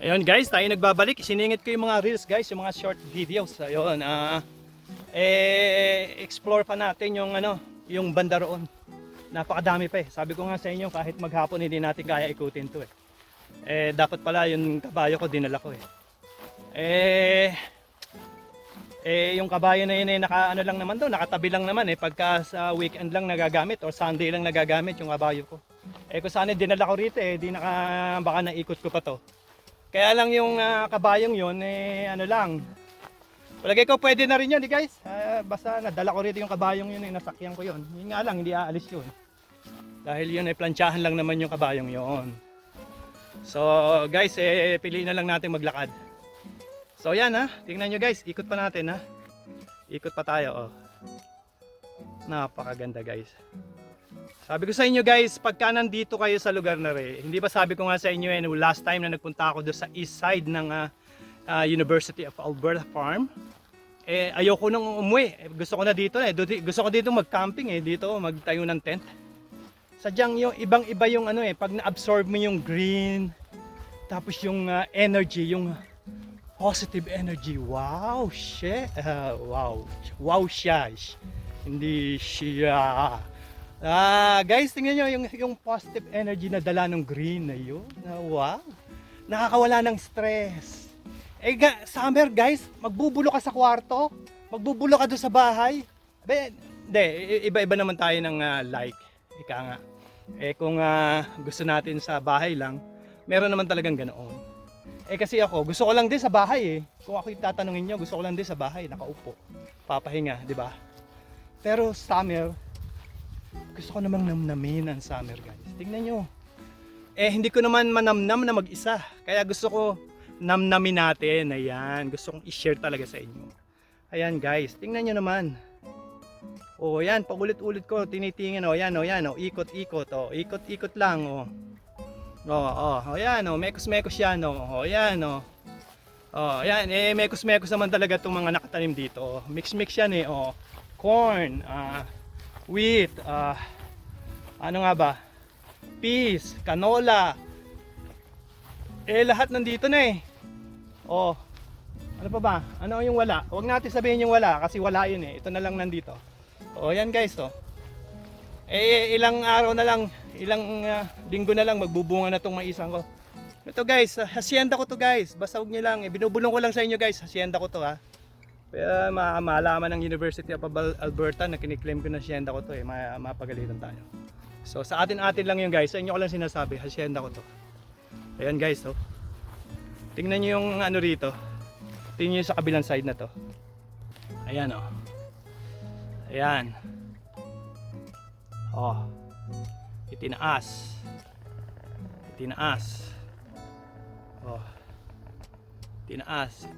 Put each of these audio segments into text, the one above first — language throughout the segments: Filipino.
Ayun guys, tayo nagbabalik. Siningit ko yung mga reels guys, yung mga short videos. Ayun, explore pa natin yung yung banda roon. Napakadami pa eh. Sabi ko nga sa inyo, kahit maghapon hindi natin kaya ikutin to eh. Dapat pala yung kabayo ko dinala ko eh. Yung kabayo na yun lang naman daw, nakatabi lang naman eh. Pagka sa weekend lang nagagamit or Sunday lang nagagamit yung kabayo ko. Kung sana dinala ko rito eh, baka naikot ko pa to. Kaya lang yung kabayong yun, lang. Palagay ko pwede na rin yun guys. Basta nadala ko rito yung kabayong yun, nasakyan ko yun. Yun nga lang, hindi aalis yun. Dahil yun, plantsahan lang naman yung kabayong yun. So guys, piliin na lang natin maglakad. So yan tingnan nyo guys, ikot pa natin Ikot pa tayo Napakaganda guys. Sabi ko sa inyo guys, pagka nandito kayo sa lugar na rin, hindi ba sabi ko nga sa inyo last time na nagpunta ako doon sa east side ng University of Alberta Farm, ayoko nang umuwi. Gusto ko na dito gusto ko dito mag-camping dito magtayo ng tent. Sadyang yung ibang-iba yung pag na-absorb mo yung green, tapos yung energy, yung positive energy. Wow, shit. Wow siya. Hindi siya. Guys, tingnan nyo yung positive energy na dala ng green na yun. Wow. Nakakawala ng stress. Summer guys, magbubulo ka sa kwarto, magbubulo ka doon sa bahay. Hindi, iba-iba naman tayo ng like. Ika nga. Kung gusto natin sa bahay lang, meron naman talagang ganoon. Kasi ako, gusto ko lang din sa bahay Kung ako tatanungin nyo, gusto ko lang din sa bahay, nakaupo, papahinga, di ba? Pero summer, gusto ko namang namnamin ang summer guys. Tingnan nyo. Hindi ko naman manamnam na mag-isa. Kaya gusto ko namnamin natin. Ayan. Gusto kong i-share talaga sa inyo. Ayan guys. Tingnan nyo naman. Yan. Paulit-ulit ko. Tinitingin. Yan. Ikot-ikot. Ikot-ikot lang. Yan. Mekos-mekos yan. Yan. Yan. Mekos-mekos naman talaga itong mga nakatanim dito. Mix-mix yan corn. Wheat, ano nga ba? Peas, canola. Lahat nandito na ano pa ba? Ano yung wala? Huwag natin sabihin yung wala kasi wala yun Ito na lang nandito. Yan guys ilang araw na lang, ilang linggo na lang magbubunga na tong maisan ko. Ito guys, hacienda ko to guys. Basta huwag niyo lang, binubulong ko lang sa inyo guys, hacienda ko to Kaya malaman ng University of Alberta na kiniklaim ko na hacienda ko to mapagalitan tayo. So sa atin-atin lang yun guys, sa inyo ko lang sinasabi, hacienda ko to. Ayan guys tingnan nyo yung rito. Tingnan nyo sa kabilang side na to. Ayan Ayan. Itinaas. Itinaas. Itinaas.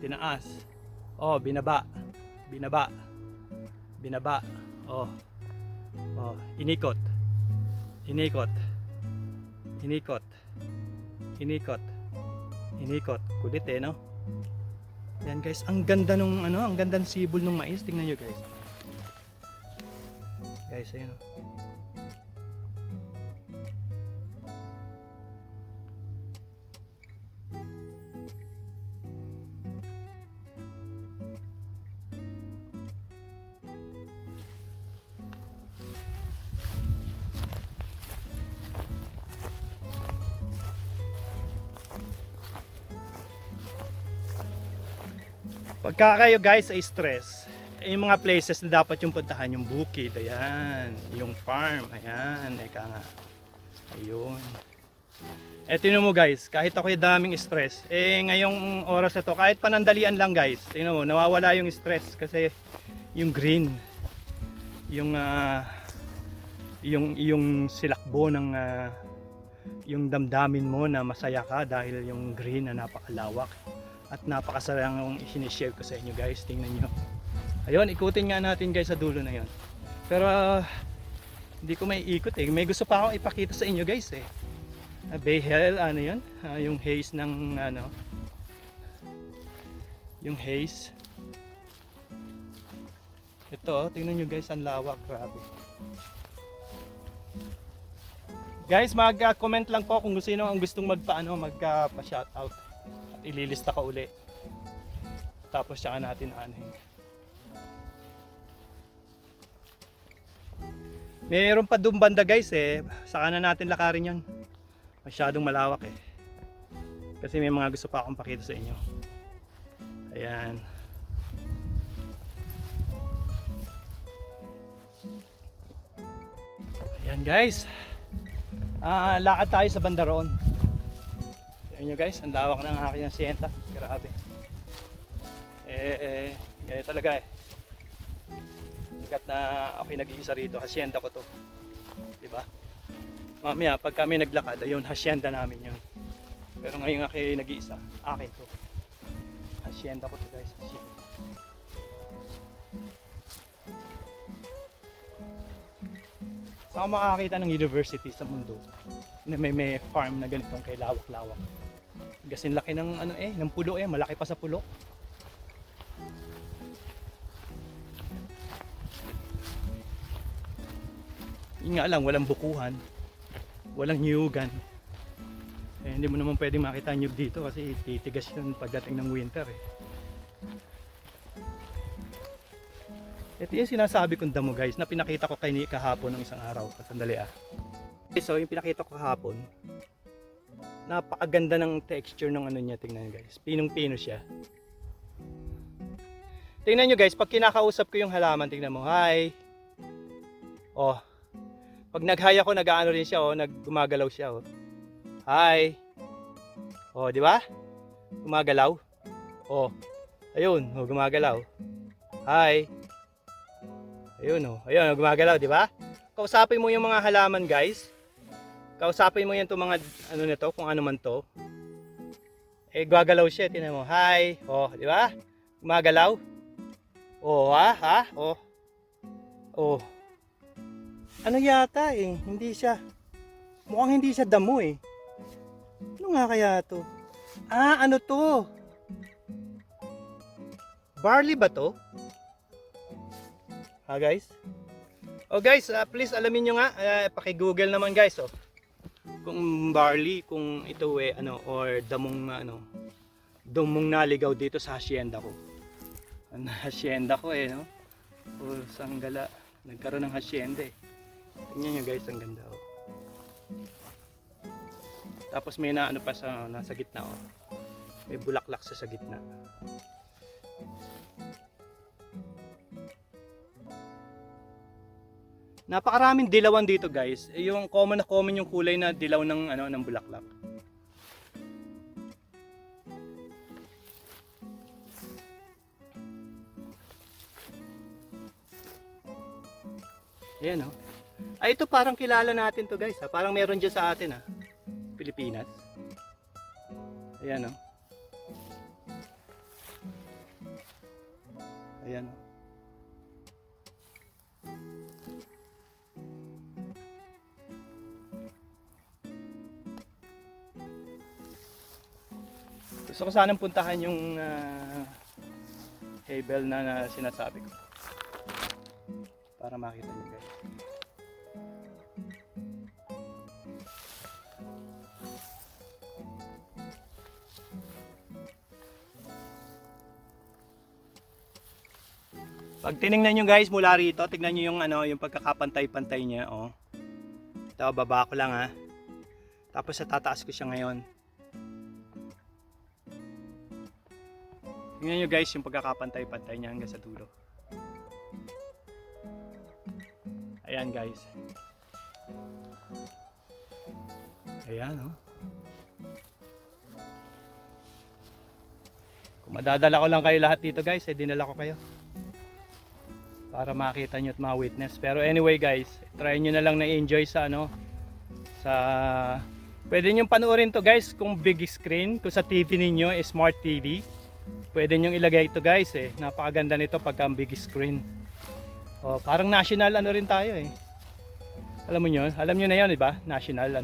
Binaba. Inikot. Kulit no? Yan guys, ang ganda nung ang ganda ng sibol ng mais. Tingnan niyo guys. Guys, ayun Pagka kayo guys ay stress, yung mga places na dapat yung puntahan, yung bukid, ayan, yung farm, ayan, eka nga, ayun. Tingnan mo guys, kahit ako'y daming stress, ngayong oras na to, kahit panandalian lang guys, tingnan mo, nawawala yung stress kasi yung green, yung silakbo ng yung damdamin mo na masaya ka dahil yung green na napakalawak. At napakasarang isinishare ko sa inyo guys. Tingnan nyo. Ayun, ikutin nga natin guys sa dulo na yon. Pero hindi ko may ikot may gusto pa akong ipakita sa inyo guys Behel, yun? Yung haze ng yung haze. Ito, tingnan nyo guys, ang lawak, grabe. Guys, mag-comment lang po kung sino ang gustong magpa-shoutout. At ililista ka uli. Tapos saka natin anuhin. Meron pa doon banda guys eh. Saka na natin lakarin yan. Masyadong malawak eh. Kasi may mga gusto pa akong pakita sa inyo. Ayan. Ayan guys. Lakad tayo sa banda roon. Ayan nyo guys. Ang lawak ng aking hacienda. Grabe. Ganyan talaga eh. Sikat na ako'y nag-iisa rito, hacienda ko to. Diba? Mamaya, pag kami naglakad, ayun, hacienda namin yun. Pero ngayon ako'y nag-iisa, akin to. Hacienda ko to guys, hacienda. Saan ka makakita ng university sa mundo na may farm na ganitong kay lawak-lawak? Gasin laki ng ano ng pulo malaki pa sa pulo. Yun nga lang, walang bukuhan, walang niyugan. Hindi mo naman pwedeng makita niyug dito kasi titigas yun pagdating ng winter eh. Ito yung sinasabi kong damo guys na pinakita ko kay kahapon ng isang araw. Sandali So yung pinakita ko kahapon, napakaganda ng texture ng ano niya, tingnan nyo guys. Pinong-pino siya. Tingnan nyo guys, pag kinakausap ko yung halaman, tingnan mo, hi. Oh. Pag nag-hi ako, nag-aano rin siya, gumagalaw siya, Hi. Oh, di ba? Gumagalaw. Oh. Ayun, gumagalaw. Hi. Ayun, ayun, gumagalaw, di ba? Kausapin mo yung mga halaman, guys. Kausapin mo yan itong mga ano nito, kung ano man to. Gumagalaw siya, tingnan mo. Hi. Oh, di ba? Gumagalaw. Oh, ha? Oh. Oh. Ano yata hindi siya, mukhang hindi siya damo Ano nga kaya to? Ano to? Barley ba to? Guys? Oh guys, please alamin nyo nga, paki-google naman guys kung barley, kung ito or damong naligaw dito sa hacienda ko. Ang hacienda ko no? Sanggala, nagkaroon ng hacienda Tingnan nyo guys, ang ganda Tapos may pa nasa gitna May bulaklak sa gitna. Napakaraming dilawan dito guys. Yung common yung kulay na dilaw ng bulaklak. Ayan ito parang kilala natin to guys Parang meron dyan sa atin Pilipinas. Ayan Ayan Gusto ko sanang puntahan yung Hebel na sinasabi ko. Para makita nyo guys. Pag tiningnan nyo guys mula rito, tignan nyo yung pagkakapantay-pantay niya Ito, baba ko lang Tapos tataas ko siya ngayon. Tingnan nyo guys yung pagkakapantay-pantay niya hanggang sa dulo. Ayan guys. Ayan Kung madadala ko lang kayo lahat dito guys, dinala ko kayo. Para makita nyo at ma-witness. Pero anyway guys, try nyo na lang na enjoy sa pwede nyo panoorin to guys kung big screen, kung sa TV ninyo smart TV. Pwede nyo ilagay ito guys napakaganda nito pagka big screen. Parang national rin tayo Alam mo yun? Alam nyo na yun, diba? National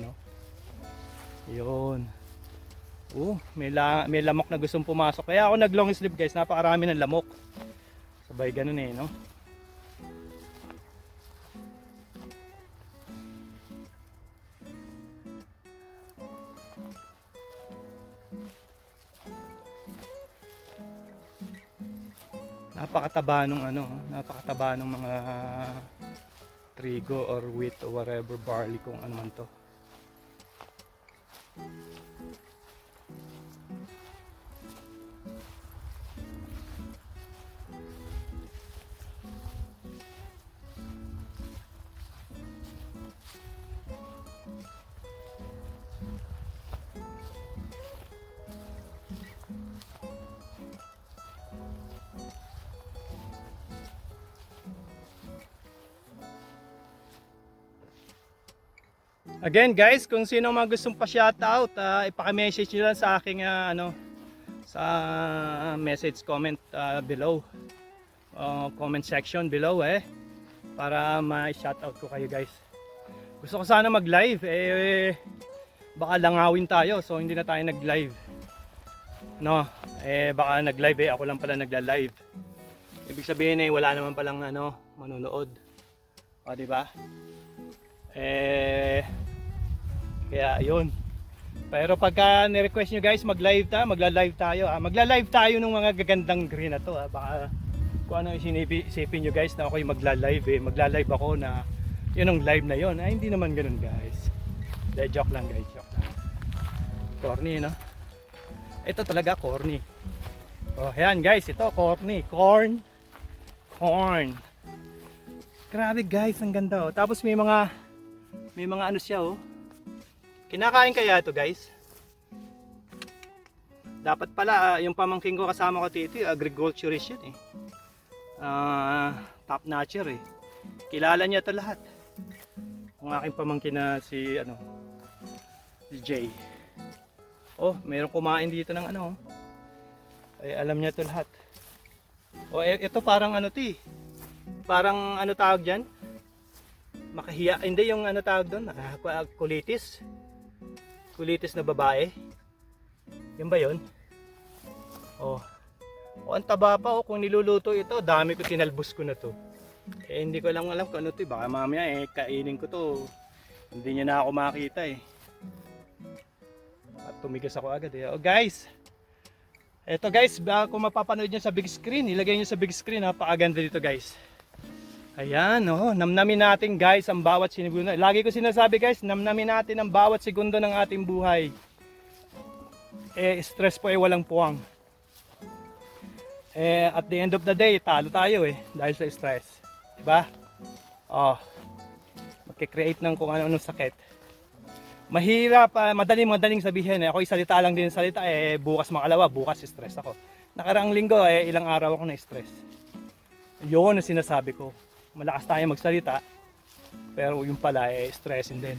Yun. May lamok na gustong pumasok. Kaya ako nag long sleeve guys, napakarami ng lamok. Sabay ganun no? Napakataba nung ano, napakataba nung mga trigo or wheat or whatever, barley kung ano man to. Again guys, kung sino mga gustong pa-shoutout, ipaka-message nyo lang sa aking sa message comment below. Comment section below para ma-shoutout ko kayo guys. Gusto ko sana mag-live baka langawin tayo, so hindi na tayo nag-live. No, baka nag-live ako lang pala nagla-live. Ibig sabihin wala naman palang manonood. O di ba? Kaya yun. Pero pagka ni-request nyo guys magla-live tayo. Magla-live tayo ng mga gagandang green na to. Baka kung ano isipin nyo guys na ako'y magla-live magla-live ako na yun ang live na yun. Hindi naman ganun guys. Joke lang guys, joke lang. Corny no? Ito talaga corny. Oh, ayan guys, ito corny. Corn. Grabe guys, ang ganda oh. Tapos may mga ano siya oh. Kinakain kaya ito guys? Dapat pala yung pamangkin ko kasama ko dito, agriculturist yun top notcher Kilala niya ito lahat. Ang aking pamangkin na si Jay. Oh, mayroong kumain dito ng alam niya ito lahat. Oh, ito parang parang tawag diyan? Makahiya, hindi yung tawag doon, kulitis. Kulitis na babae. Yan ba yun? Oh. Oh, ang taba pa kung niluluto ito, dami ko tinalbos ko na to. Hindi ko lang alam kung ano to, baka mamaya kainin ko to. Hindi niya na ako makita At tumigas ako agad Oh guys. Eto guys, kung mapapanood niyo sa big screen, ilagay niyo sa big screen, napakaganda dito guys. Ayan, namnamin natin guys ang bawat segundo. Lagi ko sinasabi guys, namnamin natin ang bawat segundo ng ating buhay. Stress po walang puwang. At the end of the day, talo tayo dahil sa stress. Diba? Magkikreate ng kung ano-ano sakit. Mahirap, madaling sabihin ako'y salita lang din salita, bukas makalawa, bukas stress ako. Nakaraang linggo, ilang araw ako na stress. Yun ang sinasabi ko. Malakas tayo magsalita, pero yung pala stressin din.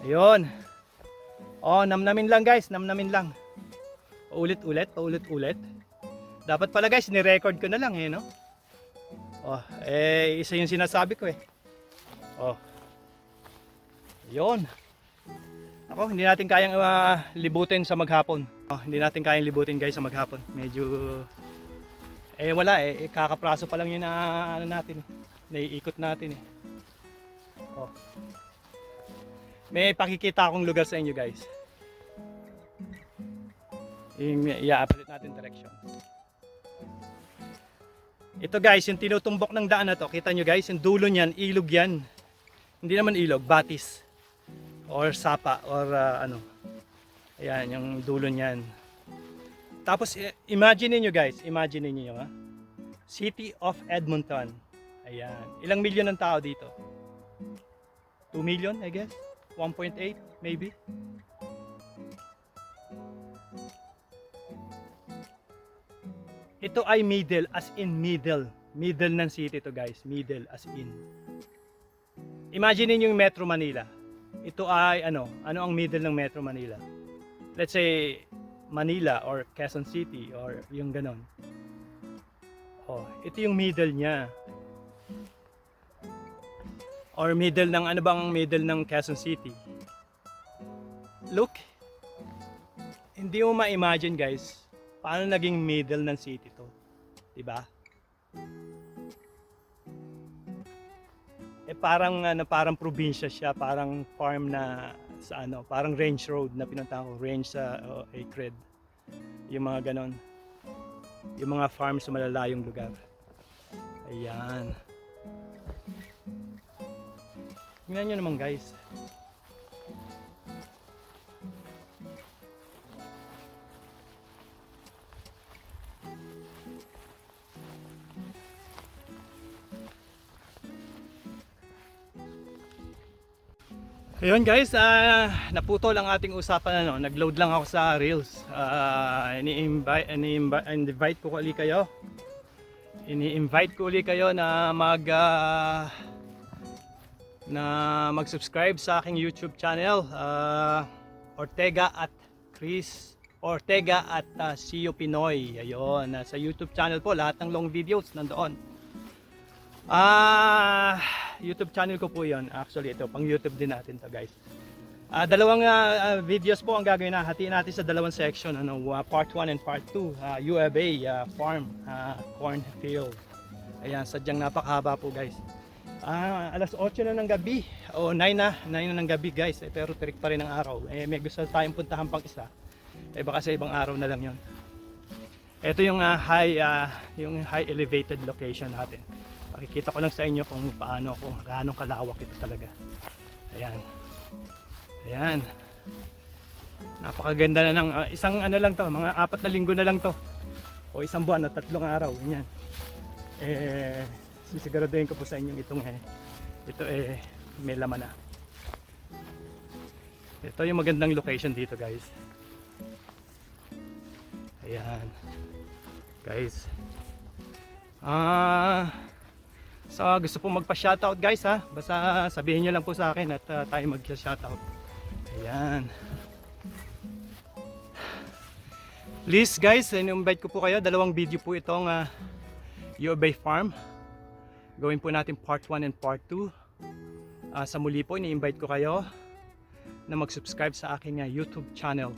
Ayun. Namnamin lang guys, namnamin lang. Paulit-ulit. Dapat pala guys, ni-record ko na lang no? Isa yung sinasabi ko Yun. Ako, hindi natin kayang libutin sa maghapon. Hindi natin kayang libutin guys sa maghapon. Medyo wala kakapraso pa lang yun na natin naiikot natin May pakikita akong lugar sa inyo guys. I-update natin direction. Ito guys, yung tinutumbok ng daan na to, kita nyo guys, yung dulo niyan, ilog yan. Hindi naman ilog, batis or sapa or ayan yung dulo niyan. Tapos imagine niyo guys, City of Edmonton. Ayan, ilang milyon ng tao dito? 2 million I guess, 1.8 maybe. Ito ay middle, as in middle ng city to guys, middle as in. Imagine niyo yung Metro Manila. Ito ay ano ang middle ng Metro Manila? Let's say Manila or Quezon City or yung ganon. Ito yung middle niya. Or middle ng bang middle ng Quezon City? Look. Hindi mo ma-imagine guys, paano naging middle ng city to? 'Di ba? Parang probinsya siya, parang farm na sa parang range road na pinuntahan ko, range sa acreage. Yung mga ganon. yung mga farm sa malalayong lugar. Ayan. Tingnan nyo naman guys. Ayun guys, naputol ang ating usapan, ano. Nag-load lang ako sa Reels. Ini-invite ko ulit kayo. Ini-invite ko ulit kayo na mag-subscribe sa aking YouTube channel, Ortega at Chris Ortega at CEO Pinoy. Ayun, sa YouTube channel po lahat ng long videos nandoon. YouTube channel ko po 'yon. Actually ito pang YouTube din natin to guys. Dalawang videos po ang gagawin na. Hatiin natin sa dalawang section, ano, part 1 and part 2. U of A farm, cornfield. Ayan, sadyang napakahaba po guys. Alas 8 na ng gabi o 9 na ng gabi guys, pero tirik pa rin ang araw. May gusto tayong puntahan pang isa. Baka sa ibang araw na lang 'yon. Ito yung high elevated location natin. Pakikita ko lang sa inyo kung gaano kalawak ito talaga. Ayan. Ayan. Napakaganda na ng isang ano lang to, mga 4 na linggo na lang to. O isang buwan o 3 araw, ganyan. Sisiguraduhin ko po sa inyo ito may laman na. Ito yung magandang location dito, guys. Ayan. Guys. So gusto po magpa-shoutout guys ha. Basta sabihin niyo lang po sa akin at tayo mag-shoutout. Ayan. Please guys, in-invite ko po kayo. Dalawang video po itong U of A farm. Gawin po natin part 1 and part 2. Sa muli po, ini-invite ko kayo na mag-subscribe sa aking YouTube channel,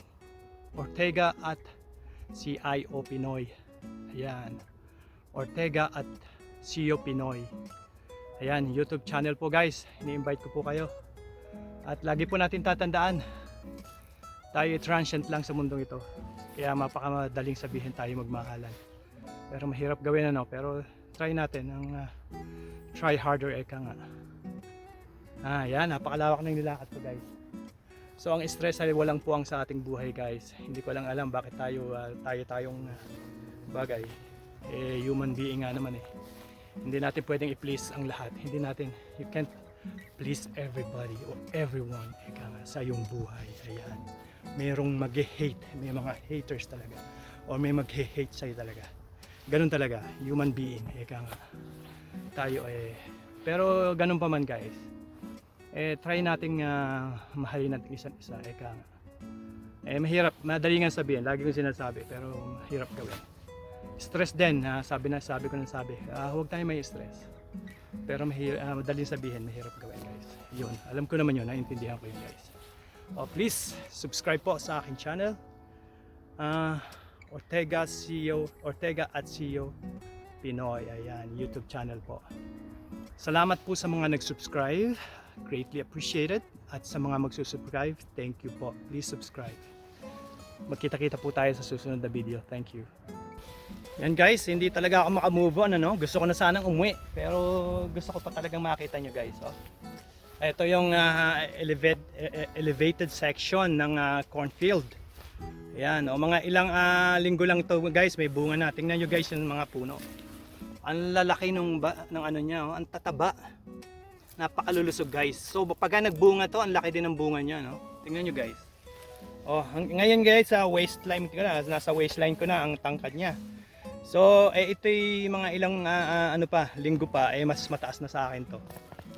Ortega at CEO Pinoy. Ayan. Ortega at CEO Pinoy. Ayan, YouTube channel po guys. Ini-invite ko po kayo. At lagi po natin tatandaan, tayo transient lang sa mundong ito. Kaya mapakadaling sabihin tayo magmahalan. Pero mahirap gawin, ano. Pero try natin ang try harder, eka nga. Ayan, napakalawak ng nilakad ko guys. So ang stress ay walang puwang sa ating buhay guys. Hindi ko lang alam bakit tayong bagay. Human being nga naman eh. Hindi natin pwedeng i-please ang lahat. You can't please everybody or everyone sa iyong buhay. Ayan. Mayroong mag-hate, may mga haters talaga. O may mag-hate sa'yo talaga. Ganun talaga, human being. Tayo pero ganun pa man guys. Try nating mahalin natin isa't isa. Mahirap, madali nga sabihin. Lagi kong sinasabi, pero mahirap gawin. Stress din, sabi ko nang sabi, huwag tayo may stress. Pero madaling sabihin, mahirap gawin guys. Yun, alam ko naman yun, naiintindihan ko yun guys. Please, subscribe po sa aking channel, Ortega at CEO Pinoy. Ayan, YouTube channel po. Salamat po sa mga nag-subscribe, greatly appreciated. At sa mga magsusubscribe, thank you po. Please subscribe. Magkita-kita po tayo sa susunod na video. Thank you. Yan guys, hindi talaga ako makamove on, ano? Gusto ko na sanang umuwi, pero gusto ko pa talagang makita nyo guys. Ito yung elevated section ng cornfield. Ayan, mga ilang linggo lang to guys, may bunga na. Tingnan nyo guys yung mga puno. Ang lalaki ng ano niya, ang tataba. Napakalulusog guys. So pagka nagbunga to, ang laki din ng bunga niya, no? Tingnan nyo guys. Ngayon guys, waistline ko na, nasa waistline ko na ang tangkad niya. So ito'y mga ilang linggo pa, mas mataas na sa akin to.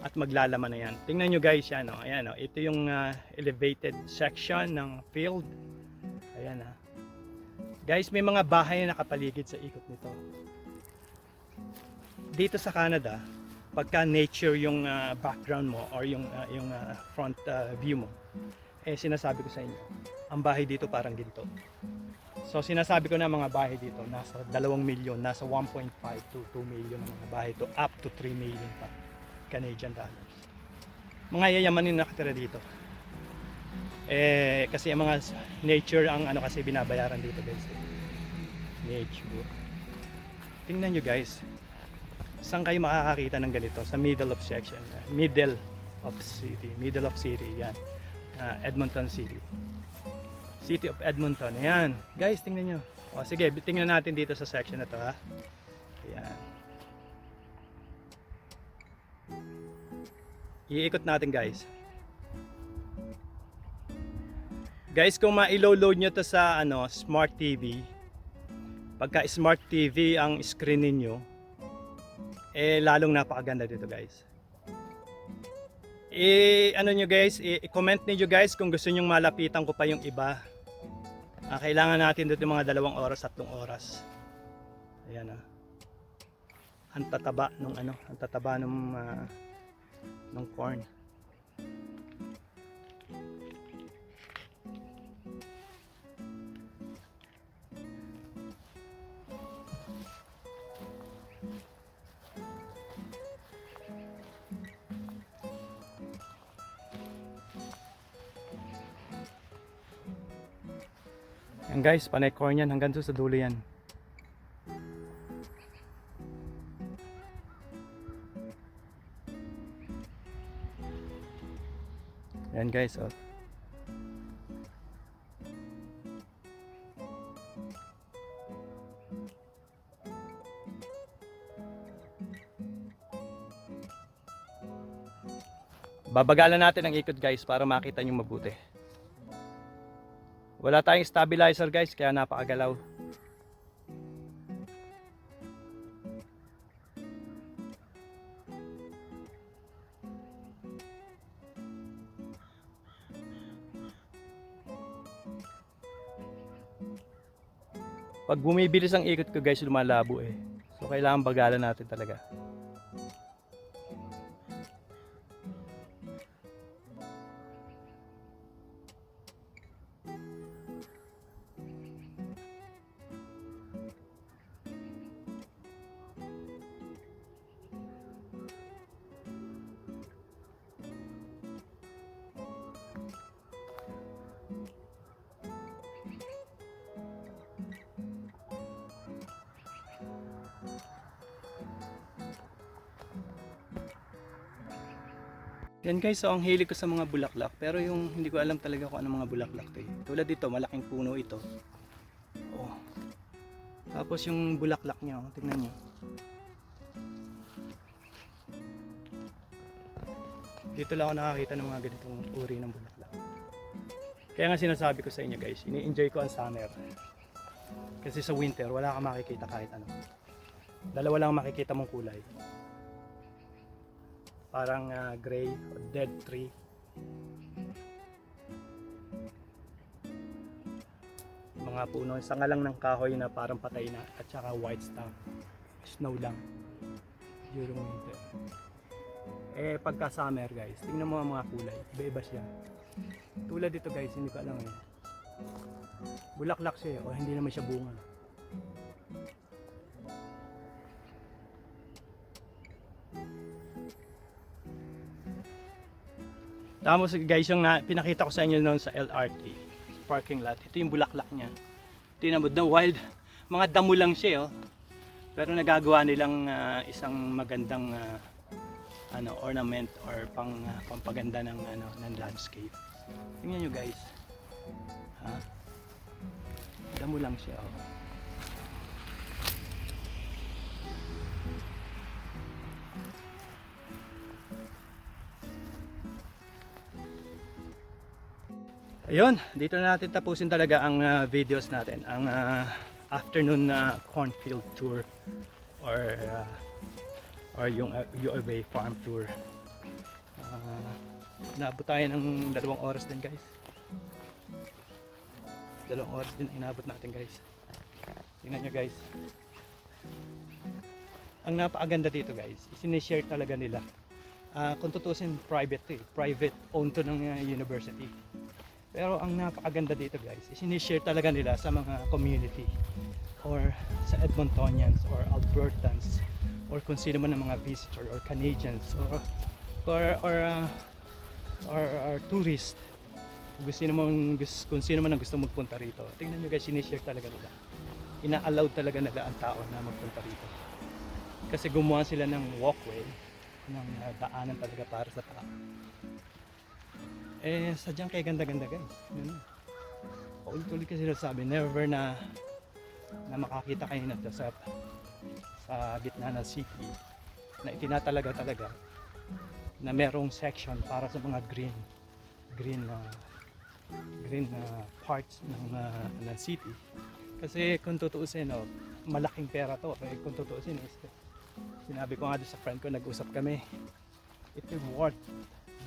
At maglalaman na yan. Tingnan nyo guys yan, no? Ayan, no? Ito yung elevated section ng field. Ayan ha. Guys, may mga bahay na nakapaligid sa ikot nito. Dito sa Canada, pagka nature yung background mo or yung front view mo, sinasabi ko sa inyo, ang bahay dito parang ginto. So sinasabi ko na mga bahay dito, nasa 2 milyon, nasa 1.5 to 2 million ang mga bahay to, up to 3 million pa Canadian dollars. Mga yayamanin nakatira dito. Kasi ang mga nature ang kasi binabayaran dito guys. Nature. Tingnan nyo guys, saan kayo makakakita ng ganito? Sa middle of section, middle of city, yan. Edmonton City. City of Edmonton, ayan. Guys, tingnan nyo. O sige, tingnan natin dito sa section na to ha. Ayan. Iikot natin guys. Guys, kung ma-load nyo to sa Smart TV, pagka Smart TV ang screen ninyo, lalong napakaganda dito guys. Nyo guys, i-comment niyo guys kung gusto nyong malapitan ko pa yung iba. Kailangan natin dito mga 2 oras, 3 oras. Ayan ang tataba nung corn. Yan guys, panay corn yan hanggang sa dulo yan. Yan guys, oh. Babagalan natin ang ikot guys para makita nyo mabuti. Wala tayong stabilizer guys, kaya napakagalaw. Pag bumibilis ang ikot ko guys, lumalabo eh. So kailangan bagalan natin talaga. Yan guys, so ang hilig ko sa mga bulaklak, pero yung hindi ko alam talaga kung ano mga bulaklak to eh. Tulad dito, malaking puno ito. Oh. Tapos yung bulaklak niya, oh, tingnan niyo. Dito lang ako nakakita ng mga ganitong uri ng bulaklak. Kaya nga sinasabi ko sa inyo guys, ini-enjoy ko ang summer. Kasi sa winter, wala kang makikita kahit ano. Dalawa lang makikita mong kulay. Parang gray o dead tree. Mga puno, sanga lang ng kahoy na parang patay na at saka white stuff. Snow lang during winter. Pagka summer guys, tingnan mo ang mga kulay, iba-iba siya. Tulad dito guys, hindi ko alam eh. Bulaklak siya o hindi naman siya bunga. Tapos guys, yung pinakita ko sa inyo noon sa LRT parking lot, ito yung bulaklak niya. Tinamod na wild, mga damo lang siya oh. Pero nagagawa nilang isang magandang ornament or pampaganda ng landscape. Tingnan nyo guys. Damo lang siya oh. Ayun, dito na natin tapusin talaga ang videos natin, ang afternoon cornfield tour or yung UOB farm tour. Naabot tayo ng 2 oras din guys. 2 oras din inabot natin guys. Tingnan nyo guys. Ang napakaganda dito guys, isinishare talaga nila. Kung tutusin, private owned to ng university. Pero ang napakaganda dito guys, isinishare talaga nila sa mga community or sa Edmontonians or Albertans or kung sino man ng mga visitor or Canadians or tourist. Kung sino man ang gusto magpunta rito. Tingnan nyo guys, sinishare talaga nila. ina-allow talaga nila ang tao na magpunta rito. Kasi gumawa sila ng walkway, ng daanan talaga para sa tao. Eh, sadyang kaya ganda-ganda guys. Yun. Paulit-ulit kasi sabi, never na makakita kayo na sa gitna ng city na itinatalaga talaga na merong section para sa mga green parts ng city. Kasi kung tutuusin, malaking pera to. Kung tutuusin, sinabi ko nga doon sa friend ko, nag-usap kami, it is worth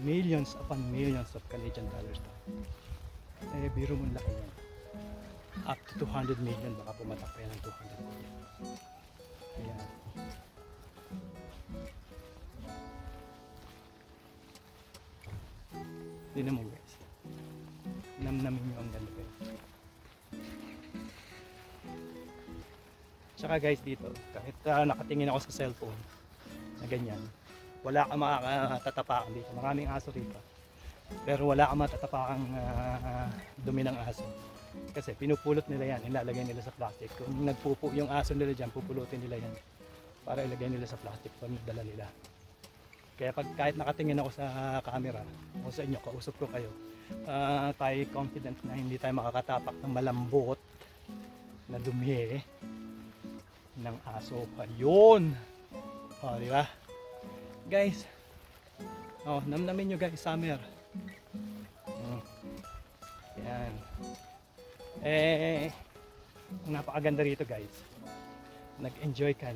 millions upon millions of Canadian dollars to. Eh, biro mo laki yan. Up to 200 million, baka pumatak pa yan ng 200 million. Ayan. Tignan mo guys. Namnamin nyo ang ganda guys. Tsaka guys dito, kahit nakatingin ako sa cellphone na ganyan, wala kang makakatapakan dito. Maraming aso dito. Pero wala kang matatapakang dumi ng aso. Kasi pinupulot nila yan, ilalagay nila sa plastic. Kung nagpupo yung aso nila dyan, pupulutin nila yan para ilagay nila sa plastic pag nagdala nila. Kaya kahit nakatingin ako sa camera o sa inyo, kausap ko kayo, tayo confident na hindi tayo makakatapak ng malambot na dumi ng aso. Ayun! O, di ba? Guys, namnamin nyo guys, summer. Yan. Eh, ang napakaganda rito guys, nag-enjoy ka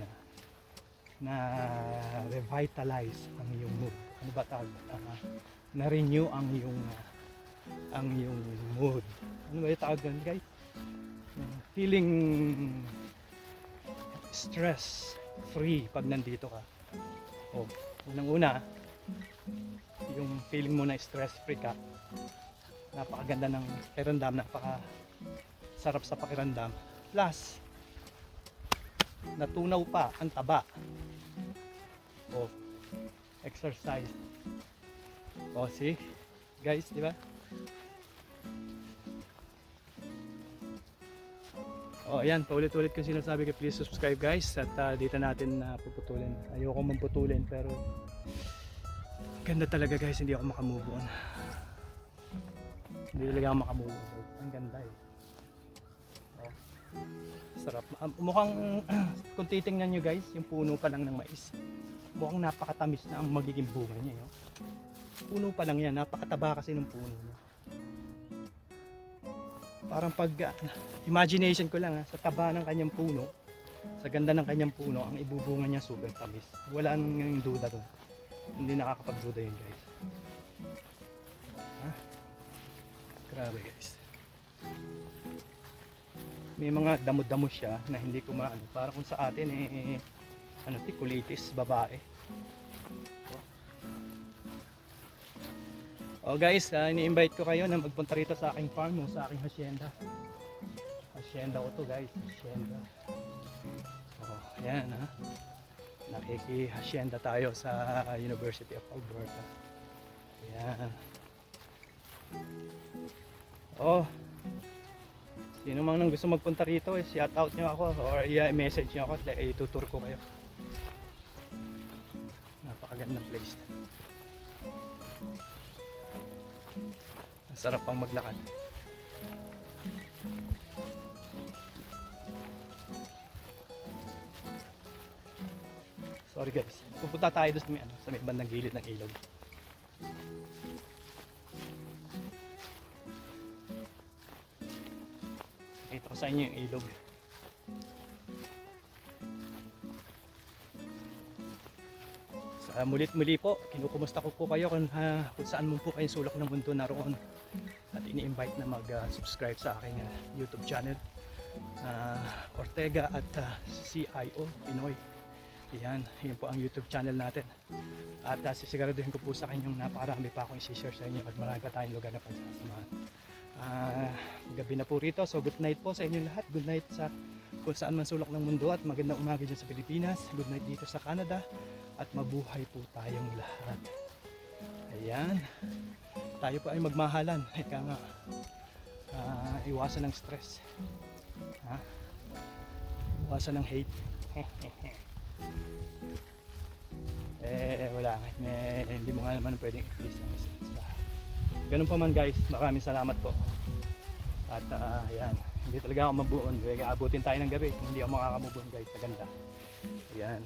na revitalize ang iyong mood. Ano ba tawag? Na-renew ang iyong mood. Ano ba yung tawag doon guys? Feeling stress free pag nandito ka. Unang-una, yung feeling mo na stress free ka, napakaganda ng pakiramdam, napakasarap sa pakiramdam. Plus, natunaw pa ang taba. Exercise. See? Guys, di ba? Ayan, paulit-ulit ko sinasabi ko, please subscribe guys. At dito natin puputulin. Ayoko mamputulin pero ganda talaga guys, hindi ako makamove on. Hindi talaga ako makamove on. Ang ganda sarap. Mukhang kung titingnan nyo guys, yung puno pa lang ng mais, mukhang napakatamis na ang magiging bunga niya. Puno pa lang yan, napakataba kasi ng puno niya. Parang pag imagination ko lang sa taba ng kanyang puno, sa ganda ng kanyang puno, ang ibubunga niya super tamis. Wala nang duda doon. Hindi nakakapagduda yun guys. Grabe guys. May mga damo-damo siya na hindi ko maano. Para kung sa atin kulitis, babae. Guys, ini-invite ko kayo na magpunta rito sa aking farm o sa aking hacienda. Hacienda ko to guys, hacienda. Ayan nakiki-hacienda tayo sa University of Alberta. Ayan. Sino mang nang gusto magpunta rito, shout out nyo ako or i-message nyo ako, itutur ko kayo. Napakagandang place. Ang sarap pang maglakad. Sorry guys, pupunta tayo doon sa may bandang gilid ng ilog. Ito ko sa inyo yung ilog. Mulit-muli po, kinukumusta ko po kayo kung saan mo po kayong sulok ng mundo naroon. At ini-invite na mag-subscribe sa aking YouTube channel, Ortega at CIO Pinoy. Yan po ang YouTube channel natin. At sisiguraduhin ko po sa kanyang napakarami pa akong i-share sa inyo at marami pa tayong lugar na pagsasamahan. Gabi na po rito, so good night po sa inyo lahat. Good night sa kung saan man sulok ng mundo at magandang umaga dyan sa Pilipinas. Good night dito sa Canada at mabuhay po tayong lahat. Ayan, tayo po ay magmahalan. Ika nga, iwasan ng stress. Iwasan ng hate. Wala nga. Hindi mo nga naman pwedeng i-please ng isa. Ganun pa man guys, maraming salamat po. At ayan, hindi talaga ako mabuon. Kaya abutin tayo ng gabi kung hindi ako makakamove on guys. Maganda. Ayan.